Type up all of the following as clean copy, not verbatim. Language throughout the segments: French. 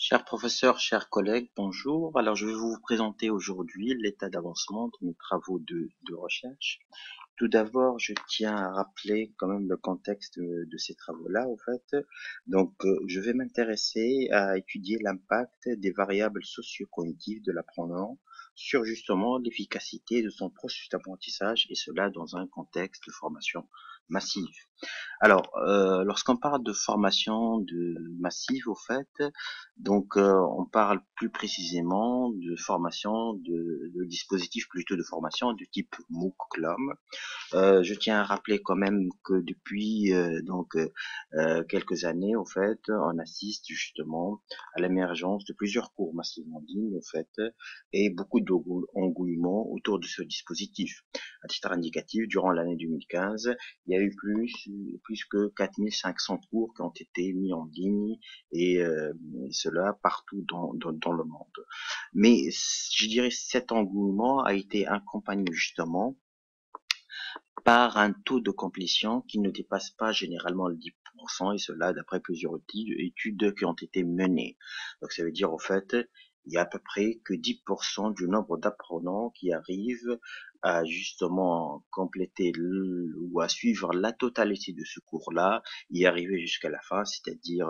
Chers professeurs, chers collègues, bonjour. Alors, je vais vous présenter aujourd'hui l'état d'avancement de mes travaux de recherche. Tout d'abord, je tiens à rappeler quand même le contexte de ces travaux-là, au fait. Donc, je vais m'intéresser à étudier l'impact des variables socio-cognitives de l'apprenant sur justement l'efficacité de son processus d'apprentissage, et cela dans un contexte de formation massive. Alors, lorsqu'on parle de formation de massive, au fait, donc on parle plus précisément de formation de dispositifs plutôt de formation de type MOOC, CLOM. Je tiens à rappeler quand même que depuis quelques années, au fait, on assiste justement à l'émergence de plusieurs cours massivement en ligne, au fait, et beaucoup d'engouement autour de ce dispositif. À titre indicatif, durant l'année 2015, il y a eu plus que 4500 cours qui ont été mis en ligne et cela partout dans le monde. Mais je dirais cet engouement a été accompagné justement par un taux de complétion qui ne dépasse pas généralement le 10%, et cela d'après plusieurs études qui ont été menées. Donc ça veut dire au fait, il y a à peu près que 10% du nombre d'apprenants qui arrivent à justement compléter ou à suivre la totalité de ce cours-là, y arriver jusqu'à la fin, c'est-à-dire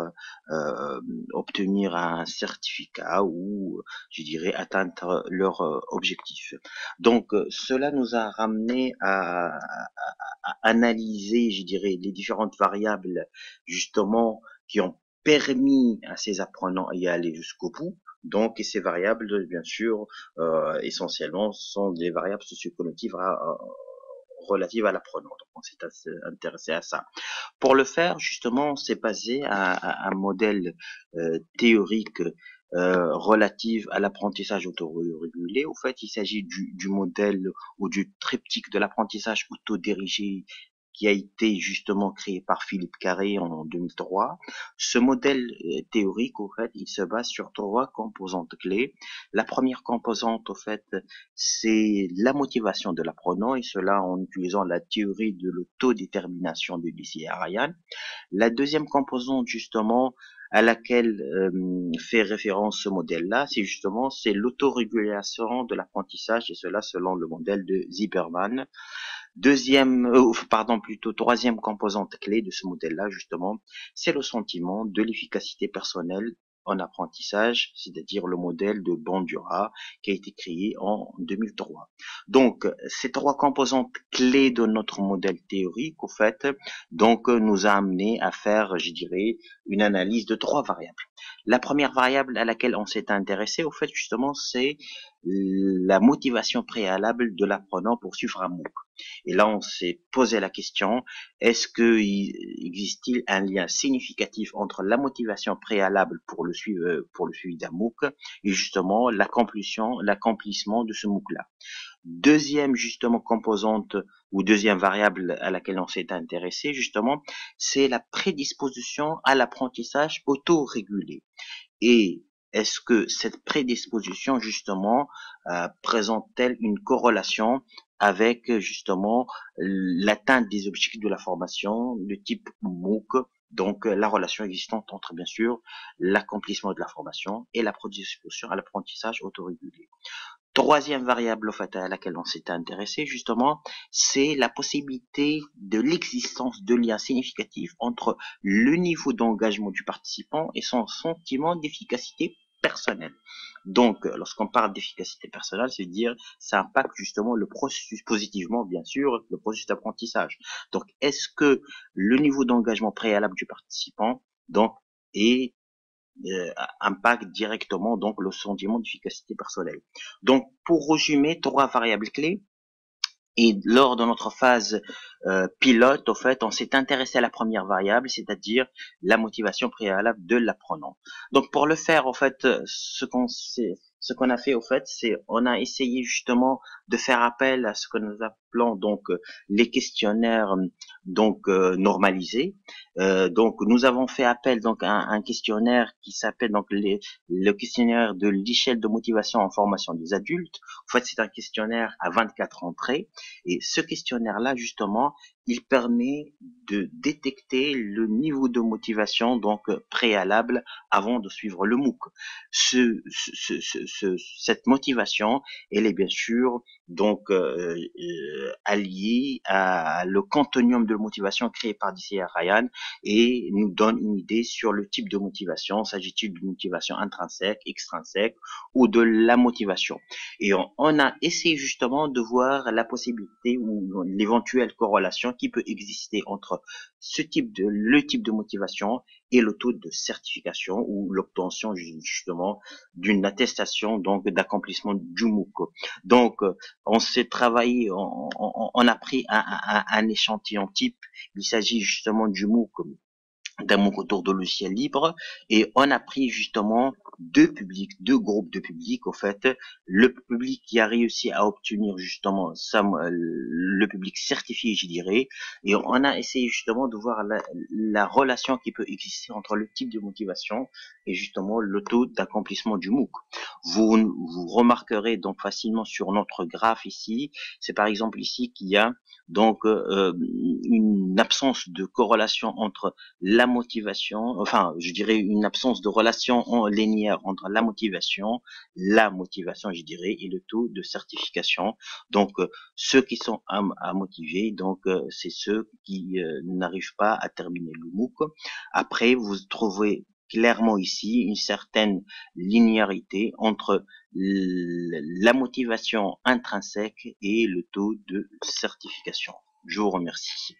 euh, obtenir un certificat ou, je dirais, atteindre leur objectif. Donc, cela nous a ramené à analyser, je dirais, les différentes variables justement qui ont permis à ces apprenants d'y aller jusqu'au bout. Donc, et ces variables, bien sûr, essentiellement, sont des variables sociocognitives relatives à l'apprenant. Donc, on s'est intéressé à ça. Pour le faire, justement, on s'est basé à un modèle théorique relative à l'apprentissage autorégulé. Au fait, il s'agit du modèle ou du triptyque de l'apprentissage autodirigé qui a été justement créé par Philippe Carré en 2003. Ce modèle théorique, au fait, il se base sur trois composantes clés. La première composante, au fait, c'est la motivation de l'apprenant, et cela en utilisant la théorie de l'autodétermination de Lucie Ariane. La deuxième composante, justement, à laquelle fait référence ce modèle-là, c'est l'autorégulation de l'apprentissage, et cela selon le modèle de Zimmermann. Troisième composante clé de ce modèle-là, justement, c'est le sentiment de l'efficacité personnelle en apprentissage, c'est-à-dire le modèle de Bandura qui a été créé en 2003. Donc, ces trois composantes clés de notre modèle théorique, au fait, donc, nous a amené à faire, je dirais, une analyse de trois variables. La première variable à laquelle on s'est intéressé, au fait, justement, c'est la motivation préalable de l'apprenant pour suivre un MOOC. Et là, on s'est posé la question, est-ce que existe-t-il un lien significatif entre la motivation préalable pour le suivi d'un MOOC et justement l'accomplissement de ce MOOC-là? Deuxième justement composante ou deuxième variable à laquelle on s'est intéressé justement, c'est la prédisposition à l'apprentissage autorégulé. Et est-ce que cette prédisposition justement présente-t-elle une corrélation avec justement l'atteinte des objectifs de la formation de type MOOC, donc la relation existante entre bien sûr l'accomplissement de la formation et la prédisposition à l'apprentissage autorégulé. Troisième variable, au fait, à laquelle on s'était intéressé, justement, c'est la possibilité de l'existence de liens significatifs entre le niveau d'engagement du participant et son sentiment d'efficacité personnelle. Donc, lorsqu'on parle d'efficacité personnelle, c'est-à-dire, ça impacte justement le processus positivement, bien sûr, le processus d'apprentissage. Donc, est-ce que le niveau d'engagement préalable du participant, donc, est impacte directement donc le sentiment d'efficacité personnelle. Donc pour résumer, trois variables clés. Et lors de notre phase pilote, au fait, on s'est intéressé à la première variable, c'est-à-dire la motivation préalable de l'apprenant. Donc pour le faire, au fait, ce qu'on a fait, au fait, c'est on a essayé justement de faire appel à ce que nous appelons donc les questionnaires normalisés. Donc nous avons fait appel donc à un questionnaire qui s'appelle donc le questionnaire de l'échelle de motivation en formation des adultes. En fait, c'est un questionnaire à 24 entrées. Et ce questionnaire-là, justement, il permet de détecter le niveau de motivation donc préalable avant de suivre le MOOC. Cette motivation, elle est bien sûr donc alliée à le continuum de motivation créé par DCA Ryan et nous donne une idée sur le type de motivation. S'agit-il de motivation intrinsèque, extrinsèque ou de la motivation? Et on a essayé justement de voir la possibilité ou l'éventuelle corrélation qui peut exister entre le type de motivation et le taux de certification ou l'obtention justement d'une attestation donc d'accomplissement du MOOC. Donc, on s'est travaillé, on a pris un échantillon type. Il s'agit justement du MOOC d'un MOOC autour de logiciel libre et on a pris justement deux groupes de publics au fait, le public qui a réussi à obtenir justement le public certifié je dirais et on a essayé justement de voir la relation qui peut exister entre le type de motivation et justement le taux d'accomplissement du MOOC. Vous remarquerez donc facilement sur notre graphe ici, c'est par exemple ici qu'il y a donc une absence de corrélation entre la motivation, enfin, je dirais une absence de relation linéaire entre la motivation, je dirais, et le taux de certification. Donc, ceux qui sont à motiver, donc, c'est ceux qui n'arrivent pas à terminer le MOOC. Après, vous trouvez clairement ici une certaine linéarité entre la motivation intrinsèque et le taux de certification. Je vous remercie.